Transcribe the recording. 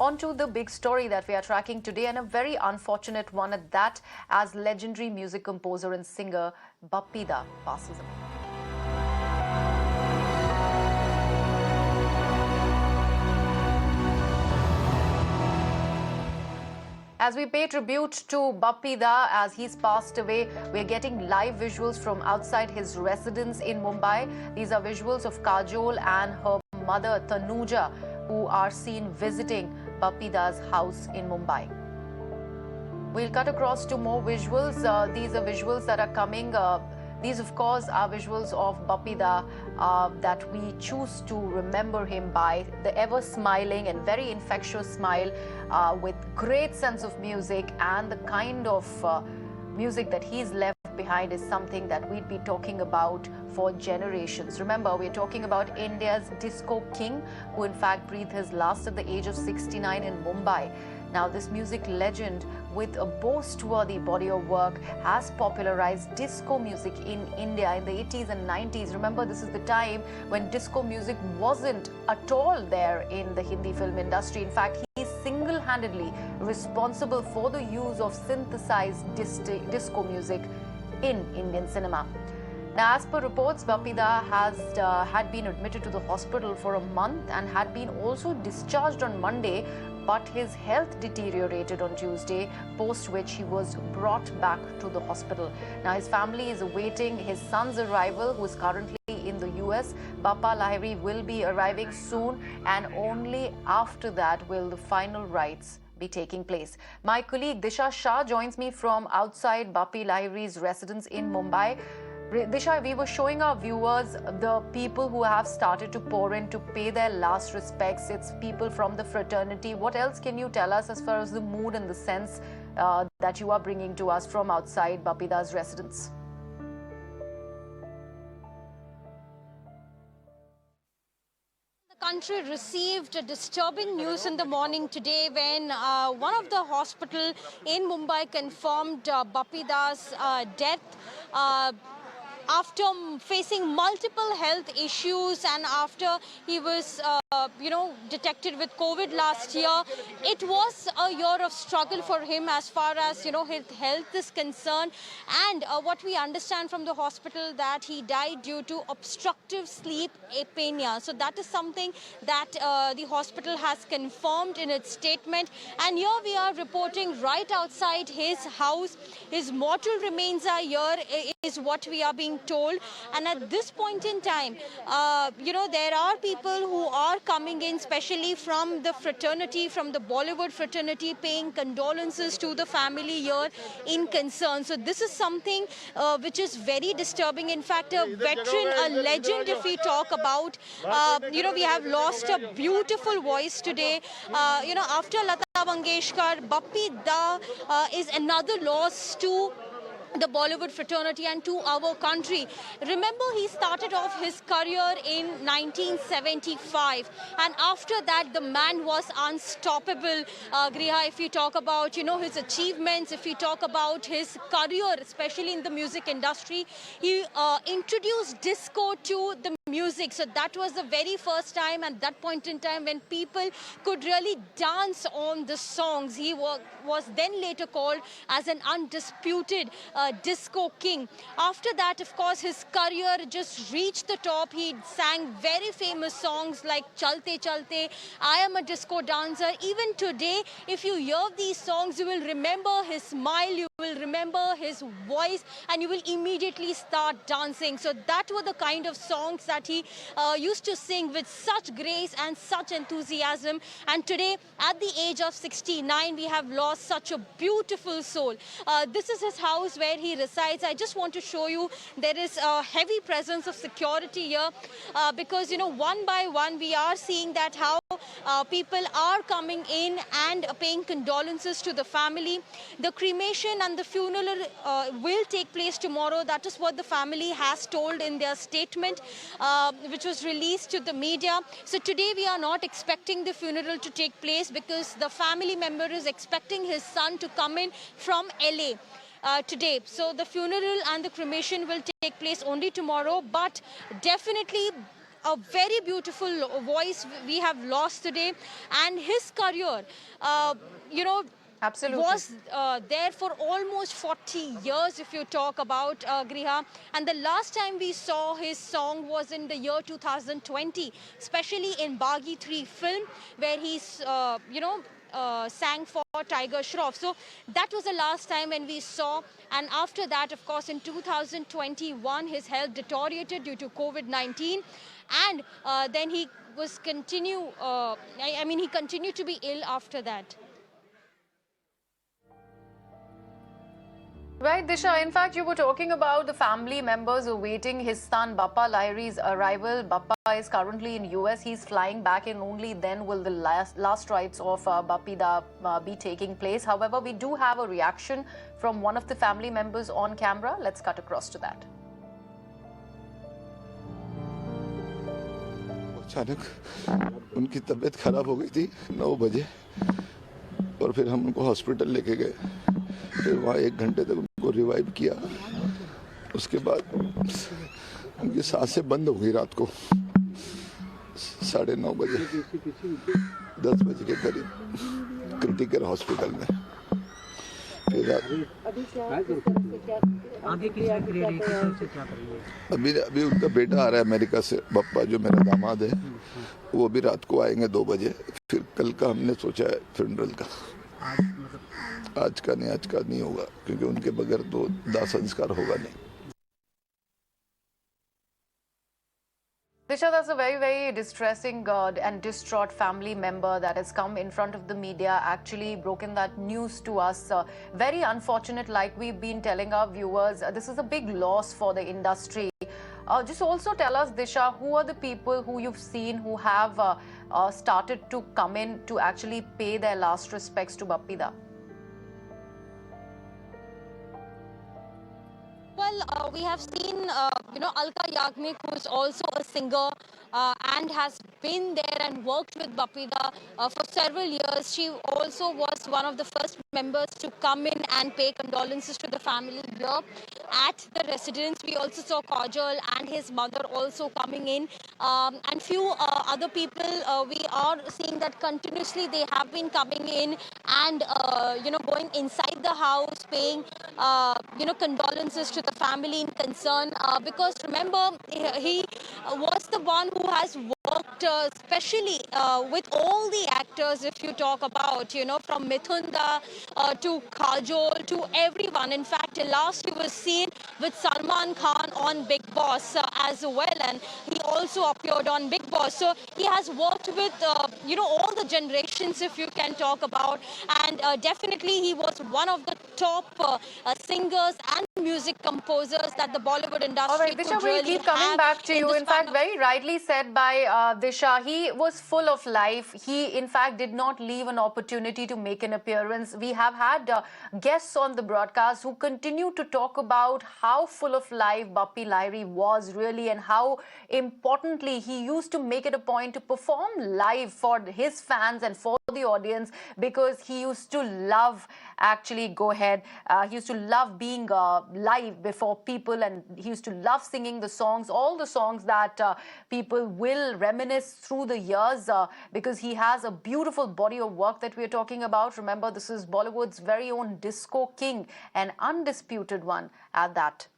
On to the big story that we are tracking today, and a very unfortunate one at that, as legendary music composer and singer Bappi Da passes away. As we pay tribute to Bappi Da as he's passed away, we're getting live visuals from outside his residence in Mumbai. These are visuals of Kajol and her mother Tanuja, who are seen visiting Bappi Da's house in Mumbai. We'll cut across to more visuals. These are visuals that are coming. These, of course, are visuals of Bappi Da that we choose to remember him by. The ever-smiling and very infectious smile with great sense of music, and the kind of music that he's left behind is something that we'd be talking about for generations. Remember, we're talking about India's disco king, who in fact breathed his last at the age of 69 in Mumbai. Now, this music legend with a boast-worthy body of work has popularized disco music in India in the 80s and 90s. Remember, this is the time when disco music wasn't at all there in the Hindi film industry. In fact, he is single-handedly responsible for the use of synthesized disco music in Indian cinema. Now, as per reports, Bappi Da had been admitted to the hospital for a month and had been also discharged on Monday, but his health deteriorated on Tuesday, post which he was brought back to the hospital. Now, his family is awaiting his son's arrival, who is currently in the US. Bappi Lahiri will be arriving soon, and only after that will the final rites be taking place. My colleague Disha Shah joins me from outside Bappi Lahiri's residence in Mumbai. Disha, we were showing our viewers the people who have started to pour in to pay their last respects. It's people from the fraternity. What else can you tell us as far as the mood and the sense that you are bringing to us from outside Bappi Da's residence? Country received a disturbing news in the morning today when one of the hospital in Mumbai confirmed Bappi Da's death. After facing multiple health issues and after he was, detected with COVID last year, it was a year of struggle for him as far as, his health is concerned. And what we understand from the hospital, that he died due to obstructive sleep apnea. So that is something that the hospital has confirmed in its statement. And here we are reporting right outside his house. His mortal remains are here, is what we are being told. And at this point in time, there are people who are coming in, especially from the fraternity, from the Bollywood fraternity, paying condolences to the family here in concern. So this is something which is very disturbing. In fact, a veteran, a legend, if we talk about, we have lost a beautiful voice today. After Lata Mangeshkar, Bappi Da is another loss to the Bollywood fraternity and to our country. Remember, he started off his career in 1975, and after that the man was unstoppable. Griha, if you talk about his achievements, if you talk about his career, especially in the music industry, he introduced disco to the music. So that was the very first time, at that point in time, when people could really dance on the songs. He was then later called as an undisputed disco king. After that, of course, his career just reached the top. He sang very famous songs like Chalte Chalte, I Am a Disco Dancer. Even today, if you hear these songs, you will remember his smile, you will remember his voice, and you will immediately start dancing. So that were the kind of songs that he used to sing with such grace and such enthusiasm. And today, at the age of 69, we have lost such a beautiful soul. This is his house where he resides. I just want to show you, there is a heavy presence of security here because, one by one, we are seeing that how people are coming in and paying condolences to the family. The cremation and the funeral will take place tomorrow. That is what the family has told in their statement, which was released to the media. So today we are not expecting the funeral to take place because the family member is expecting his son to come in from LA. Today. So the funeral and the cremation will take place only tomorrow, but definitely a very beautiful voice we have lost today, and his career, you know, Absolutely. was there for almost 40 years, if you talk about Griha. And the last time we saw his song was in the year 2020, especially in Baaghi 3 film, where he's, sang for Tiger Shroff. So that was the last time when we saw. And after that, of course, in 2021, his health deteriorated due to COVID-19. And then he was he continued to be ill after that. Right, Disha. In fact, you were talking about the family members awaiting his son Bappi Lahiri's arrival. Bappa is currently in US. He's flying back, and only then will the last rites of Bappi be taking place. However, we do have a reaction from one of the family members on camera. Let's cut across to that. अचानक उनकी तबीयत खराब हो गई थी 9 बजे, और फिर हम उनको हॉस्पिटल लेके गए। फिर वहाँ 1 घंटे तक उनको रिवाइव किया। उसके बाद उनकी सांसें बंद हो गई रात को 9:30 बजे, 10 बजे के करीब क्रिटिकल हॉस्पिटल में। फिर अभी उनका बेटा आ रहा है अमेरिका से, बप्पा जो मेरा दामाद है, वो भी रात को आएंगे 2 बजे। फिर कल का हमने सोचा है फ्यूनरल का। आज का नहीं होगा, क्योंकि उनके बगैर तो दाह संस्कार होगा नहीं। Disha, that's a very, very distressing and distraught family member that has come in front of the media, actually broken that news to us. Very unfortunate, like we've been telling our viewers. This is a big loss for the industry. Just also tell us, Disha, who are the people who you've seen who have started to come in to actually pay their last respects to Bappi Da? Well, we have seen, Alka Yagnik, who is also a singer and has been there and worked with Bappi Da for several years. She also was one of the first members to come in and pay condolences to the family here at the residence. We also saw Kajol and his mother also coming in, and few other people. We are seeing that continuously they have been coming in and going inside the house, paying condolences to the family in concern, because remember, he was the one who has worked especially with all the actors, if you talk about, from Mithun Da to Kajol to everyone. In fact, last he was seen with Salman Khan on Big Boss as well, and he also appeared on Big Boss. So he has worked with all the generations, if you can talk about, and definitely he was one of the top singers and music composers that the Bollywood industry All right, Disha, could we'll really keep coming back to you. In fact, very rightly said by Disha, he was full of life. He, in fact, did not leave an opportunity to make an appearance. We have had guests on the broadcast who continue to talk about how full of life Bappi Lahiri was really, and how importantly he used to make it a point to perform live for his fans and for the audience, because he used to love, actually, go ahead, he used to love being live before people, and he used to love singing the songs, all the songs that people will reminisce through the years, because he has a beautiful body of work that we're talking about. Remember, this is Bollywood's very own disco king, an undisputed one at that.